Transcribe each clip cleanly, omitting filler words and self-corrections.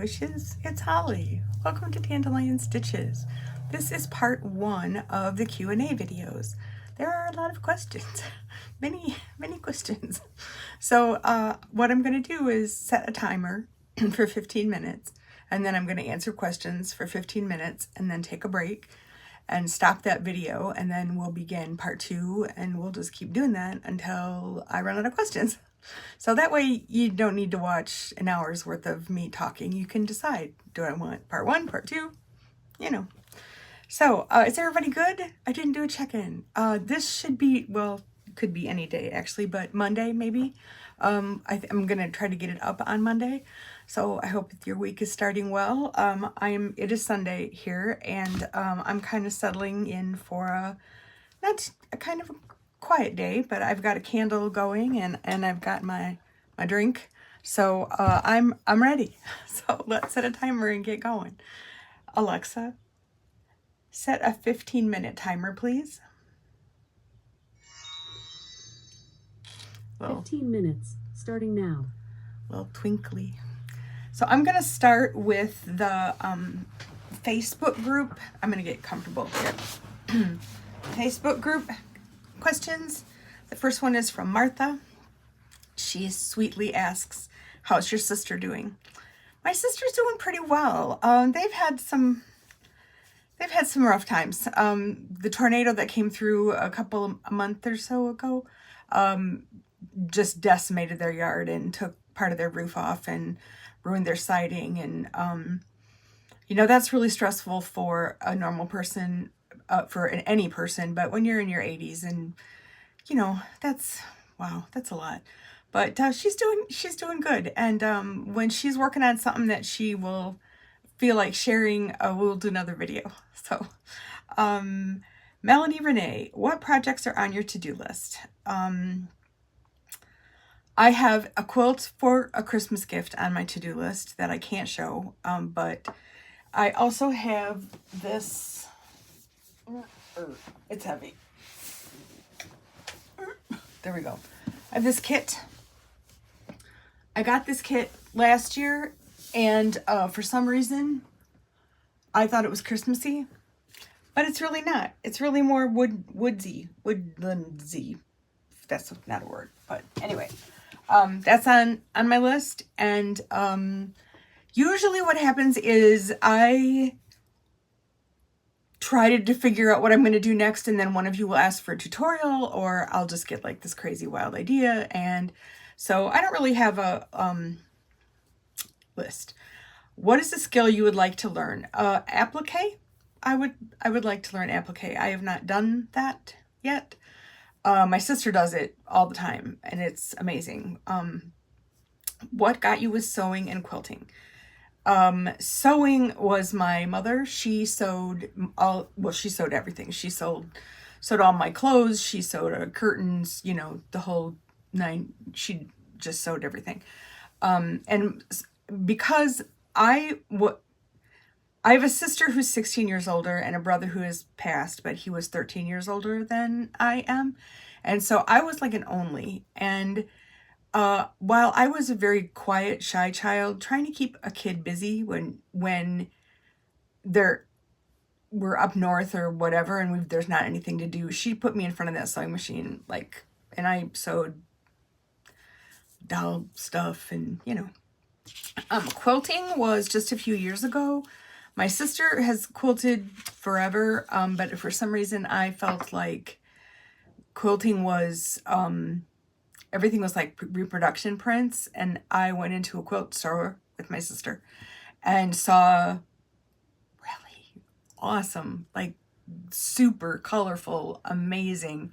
wishes, it's Holly. Welcome to Dandelion Stitches. This is part 1 of the Q&A videos. There are a lot of questions, many questions. So what I'm going to do is set a timer for 15 minutes, and then I'm going to answer questions for 15 minutes and then take a break and stop that video, and then we'll begin part 2, and we'll just keep doing that until I run out of questions. So that way you don't need to watch an hour's worth of me talking. You can decide, do I want part 1, part 2, you know. So is everybody good? I didn't do a check-in. This should be, well, could be any day actually, but Monday maybe. I'm gonna try to get it up on Monday. So I hope your week is starting well. It is Sunday here, and I'm kind of settling in for not a kind of a quiet day, but I've got a candle going and I've got my drink. So I'm ready. So let's set a timer and get going. Alexa, set a 15-minute timer, please. 15 minutes, starting now. Little twinkly. So I'm gonna start with the Facebook group. I'm gonna get comfortable here. Facebook group questions. The first one is from Martha. She sweetly asks, how's your sister doing? My sister's doing pretty well. They've had some rough times. The tornado that came through a month or so ago just decimated their yard and took part of their roof off and ruined their siding. And you know, that's really stressful for a normal person, for any person, but when you're in your 80s, and you know, wow, that's a lot. But she's doing good, and when she's working on something that she will feel like sharing, we'll do another video. So Melanie Renee, what projects are on your to-do list? I have a quilt for a Christmas gift on my to-do list that I can't show, but I also have this. It's heavy. There we go. I have this kit. I got this kit last year, and for some reason I thought it was Christmassy, but it's really not. It's really more woodlandsy. That's not a word, but anyway, that's on my list. And usually what happens is I try to figure out what I'm going to do next, and then one of you will ask for a tutorial, or I'll just get like this crazy wild idea. And so I don't really have a list. What is the skill you would like to learn? Applique? I would like to learn applique. I have not done that yet. My sister does it all the time, and it's amazing. What got you with sewing and quilting? Sewing was my mother. She sewed she sewed everything. She sewed all my clothes. She sewed curtains, you know, the whole 9. She just sewed everything. And because I have a sister who's 16 years older and a brother who has passed, but he was 13 years older than I am. And so I was like an only. And while I was a very quiet, shy child, trying to keep a kid busy when we're up north or whatever, and there's not anything to do, she put me in front of that sewing machine, like, and I sewed doll stuff, and you know. Quilting was just a few years ago. My sister has quilted forever, but for some reason I felt like quilting was everything was like reproduction prints, and I went into a quilt store with my sister and saw really awesome, like super colorful, amazing,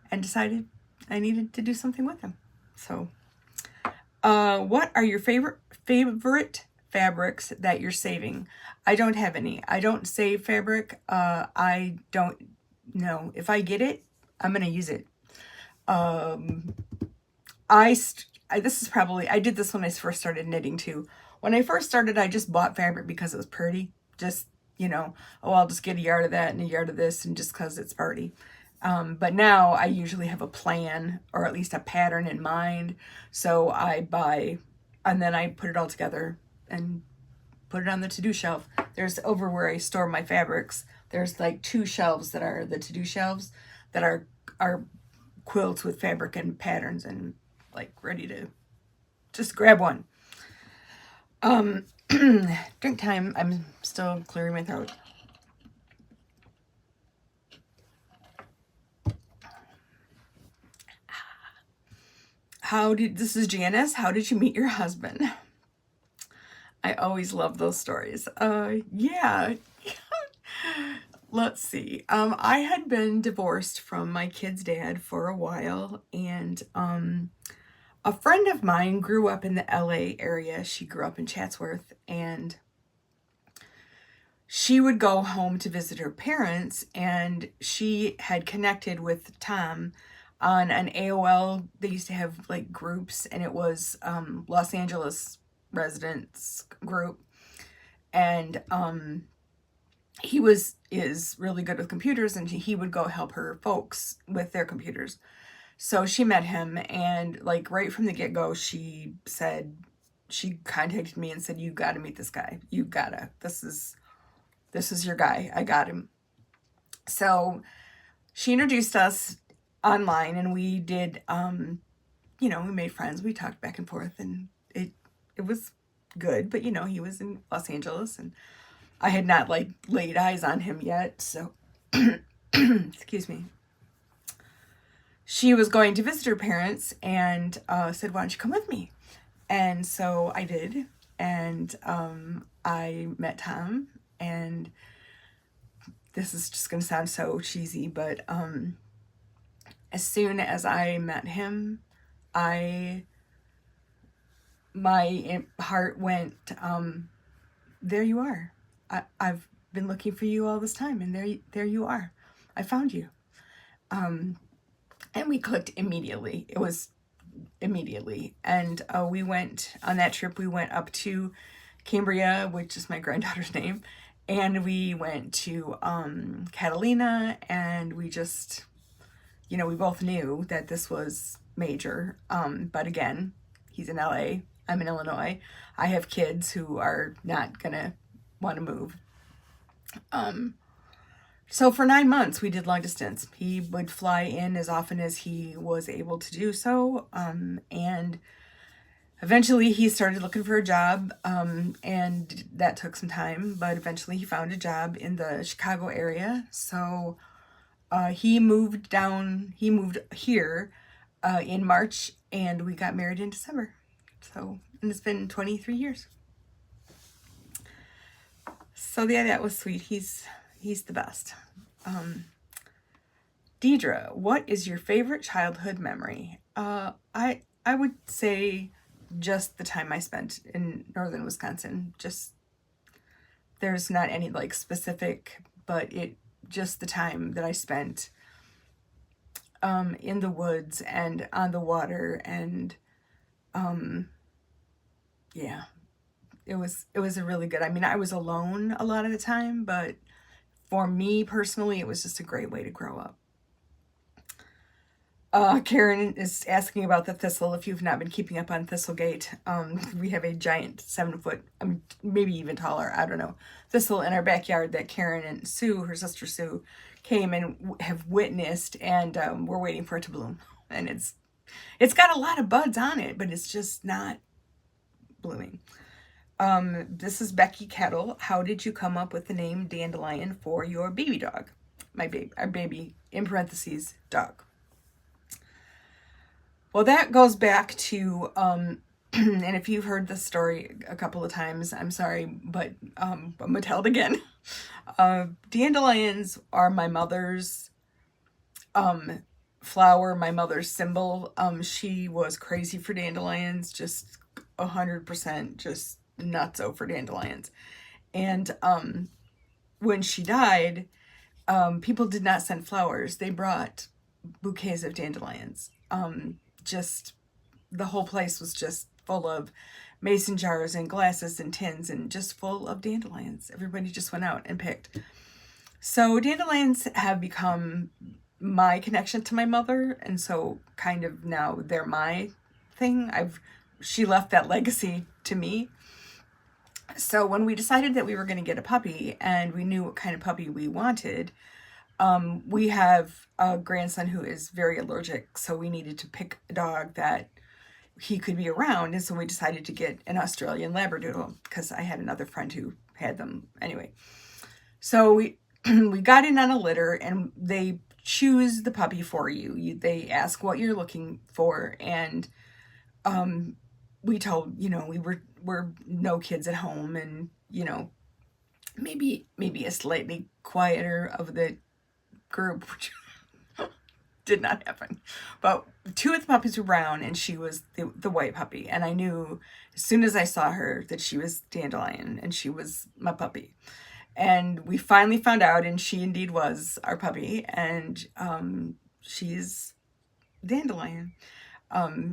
and decided I needed to do something with them. So what are your favorite fabrics that you're saving? I don't have any. I don't save fabric. I don't know. If I get it, I'm gonna use it. I did this when I first started knitting too. When I first started, I just bought fabric because it was pretty. Just, you know, oh, I'll just get a yard of that and a yard of this, and just because it's pretty. But now I usually have a plan, or at least a pattern in mind. So I buy, and then I put it all together and put it on the to-do shelf. There's over where I store my fabrics. There's like 2 shelves that are the to-do shelves that are quilts with fabric and patterns and like ready to just grab one. Drink time. I'm still clearing my throat. This is Janice. How did you meet your husband? I always love those stories. Yeah. Let's see. I had been divorced from my kid's dad for a while, and a friend of mine grew up in the LA area. She grew up in Chatsworth, and she would go home to visit her parents, and she had connected with Tom on an AOL. They used to have like groups, and it was Los Angeles residents group, and he is really good with computers, and he would go help her folks with their computers. So she met him, and like right from the get-go, she contacted me and said, you got to meet this guy. You gotta. This is your guy. I got him. So she introduced us online, and we did, we made friends. We talked back and forth, and it was good. But, he was in Los Angeles, and I had not like laid eyes on him yet. So, excuse me. She was going to visit her parents and said, why don't you come with me? And so I did. And I met Tom. And this is just going to sound so cheesy, but as soon as I met him, my heart went, there you are. I've been looking for you all this time, and there you are. I found you. And we clicked immediately. It was immediately. And we went, on that trip, we went up to Cambria, which is my granddaughter's name. And we went to Catalina, and we just, we both knew that this was major. But again, he's in LA. I'm in Illinois. I have kids who are not going to want to move. So for 9 months, we did long distance. He would fly in as often as he was able to do so. And eventually he started looking for a job, and that took some time, but eventually he found a job in the Chicago area. So he moved here in March, and we got married in December. And it's been 23 years. So yeah, that was sweet. He's the best. Deidre, what is your favorite childhood memory? I would say just the time I spent in northern Wisconsin. Just, there's not any like specific, but just the time that I spent in the woods and on the water, and yeah, it was a really good, I was alone a lot of the time, but for me personally, it was just a great way to grow up. Karen is asking about the thistle. If you've not been keeping up on Thistlegate, we have a giant 7-foot, maybe even taller, I don't know, thistle in our backyard that Karen and Sue, her sister Sue, came and have witnessed, and we're waiting for it to bloom. And it's got a lot of buds on it, but it's just not blooming. This is Becky Kettle. How did you come up with the name Dandelion for your baby dog? Our baby, in parentheses, dog. Well, that goes back to, and if you've heard this story a couple of times, I'm sorry, but I'm going to tell it again. Dandelions are my mother's flower, my mother's symbol. She was crazy for dandelions, just 100%, just nutso for dandelions. And when she died, people did not send flowers. They brought bouquets of dandelions. Just the whole place was just full of mason jars and glasses and tins, and just full of dandelions. Everybody just went out and picked. So dandelions have become my connection to my mother, and so kind of now they're my thing. She left that legacy to me. So when we decided that we were going to get a puppy and we knew what kind of puppy we wanted, we have a grandson who is very allergic, so we needed to pick a dog that he could be around, and so we decided to get an Australian Labradoodle because I had another friend who had them anyway. So we we got in on a litter, and they choose the puppy for you. They ask what you're looking for, and we told, we're no kids at home, and maybe a slightly quieter of the group, which did not happen. But two of the puppies were brown, and she was the white puppy. And I knew as soon as I saw her that she was Dandelion, and she was my puppy. And we finally found out, and she indeed was our puppy. And she's Dandelion.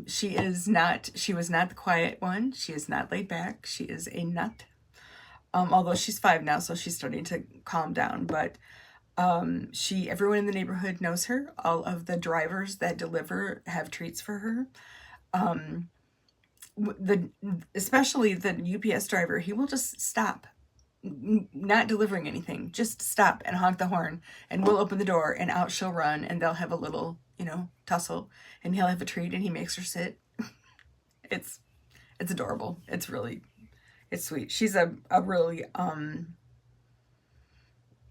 She was not the quiet one. She is not laid back. She is a nut. Although she's 5 now, so she's starting to calm down. But everyone in the neighborhood knows her. All of the drivers that deliver have treats for her. Especially the UPS driver, he will just stop, not delivering anything, just stop and honk the horn, and we'll open the door, and out she'll run, and they'll have a little, tussle, and he'll have a treat, and he makes her sit. It's adorable. It's sweet. She's a really,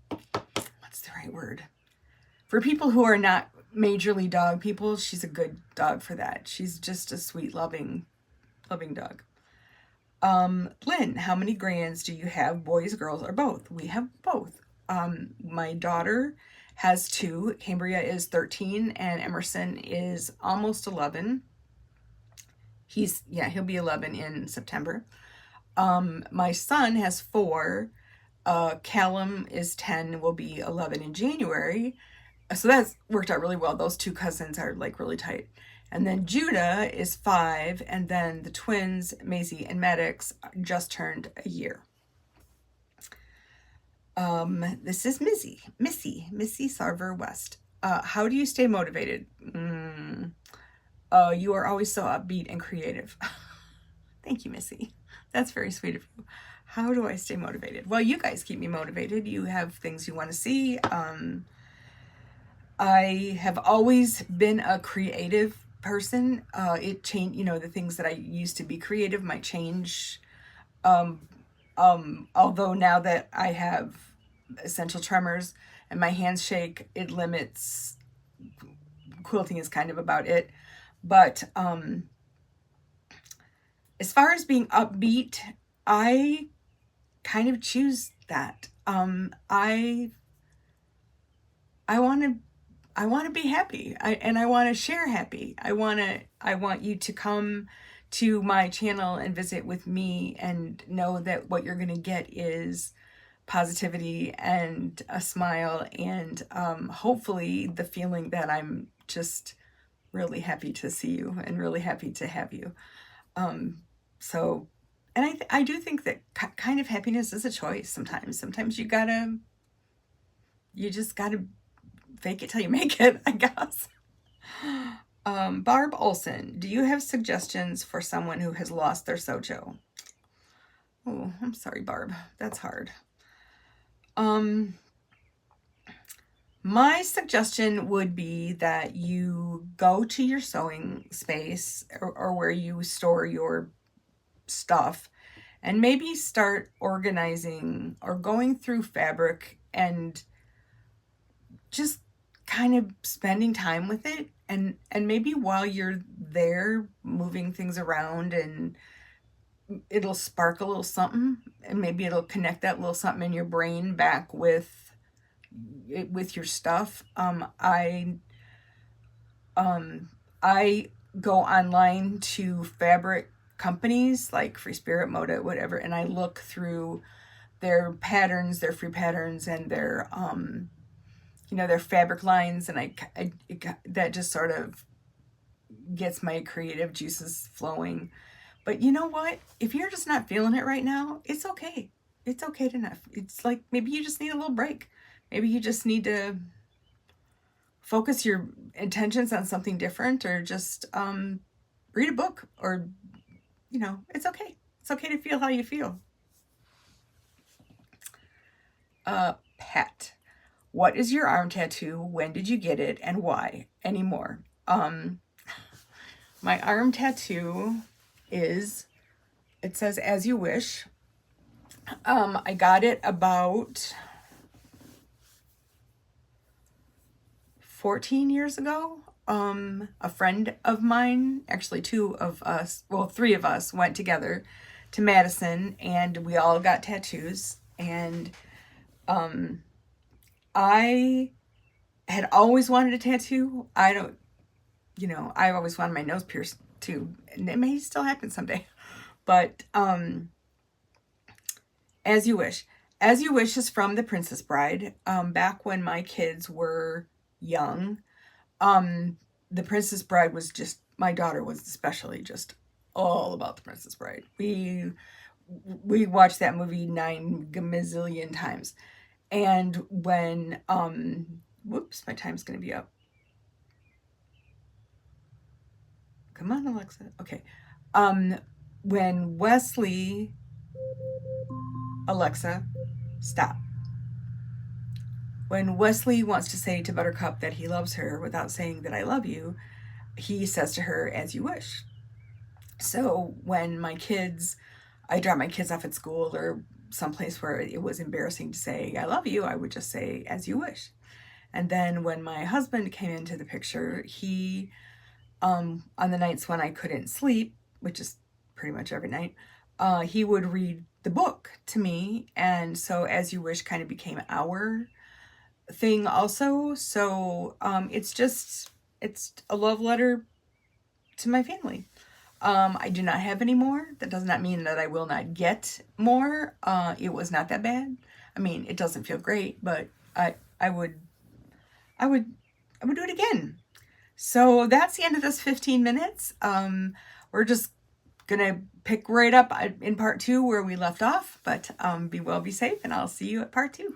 what's the right word? For people who are not majorly dog people, she's a good dog for that. She's just a sweet, loving dog. Lynn, how many grands do you have, boys, girls, or both? We have both. My daughter has 2. Cambria is 13, and Emerson is almost 11. He'll be 11 in September. My son has 4. Callum is 10, will be 11 in January. So that's worked out really well. Those 2 cousins are like really tight. And then Judah is 5, and then the twins, Maisie and Maddox, just turned a year. This is Missy Sarver West. How do you stay motivated? You are always so upbeat and creative. Thank you, Missy. That's very sweet of you. How do I stay motivated? Well, you guys keep me motivated. You have things you want to see. I have always been a creative person. It changed, the things that I used to be creative might change. Although now that I have essential tremors and my hands shake, it limits. Quilting is kind of about it. But as far as being upbeat, I kind of choose that. I want to be happy, and I want to share happy. I want you to come to my channel and visit with me and know that what you're going to get is positivity and a smile, and hopefully the feeling that I'm just really happy to see you and really happy to have you. And I do think that kind of happiness is a choice sometimes. Sometimes you just gotta fake it till you make it, I guess. Barb Olson, do you have suggestions for someone who has lost their Sojo? Oh, I'm sorry, Barb. That's hard. My suggestion would be that you go to your sewing space or where you store your stuff and maybe start organizing or going through fabric and just kind of spending time with it, and maybe while you're there moving things around, and it'll spark a little something, and maybe it'll connect that little something in your brain back with your stuff. I go online to fabric companies like Free Spirit, Moda, whatever, and I look through their patterns, their free patterns, and their their fabric lines, and that just sort of gets my creative juices flowing. But you know what? If you're just not feeling it right now, it's okay. It's okay to not. It's like maybe you just need a little break. Maybe you just need to focus your intentions on something different, or just read a book, or it's okay. It's okay to feel how you feel. Pat, what is your arm tattoo? When did you get it and why? Any more? My arm tattoo is, it says as you wish. I got it about 14 years ago. A friend of mine, actually three of us went together to Madison and we all got tattoos. And I had always wanted a tattoo. I always wanted my nose pierced too. And it may still happen someday. But As You Wish. As You Wish is from The Princess Bride. Back when my kids were young, The Princess Bride was just, my daughter was especially just all about The Princess Bride. We watched that movie 9 gazillion times. And when, whoops, my time's going to be up. Come on, Alexa. Okay. When Wesley, Alexa, stop. When Wesley wants to say to Buttercup that he loves her without saying that I love you, he says to her, as you wish. So when I drop my kids off at school or someplace where it was embarrassing to say I love you, I would just say as you wish. And then when my husband came into the picture, he, on the nights when I couldn't sleep, which is pretty much every night, he would read the book to me. And so as you wish kind of became our thing also. So it's a love letter to my family. I do not have any more. That does not mean that I will not get more. It was not that bad. I mean, it doesn't feel great, but I would do it again. So that's the end of this 15 minutes. We're just gonna pick right up in part 2 where we left off, but be well, be safe, and I'll see you at part 2.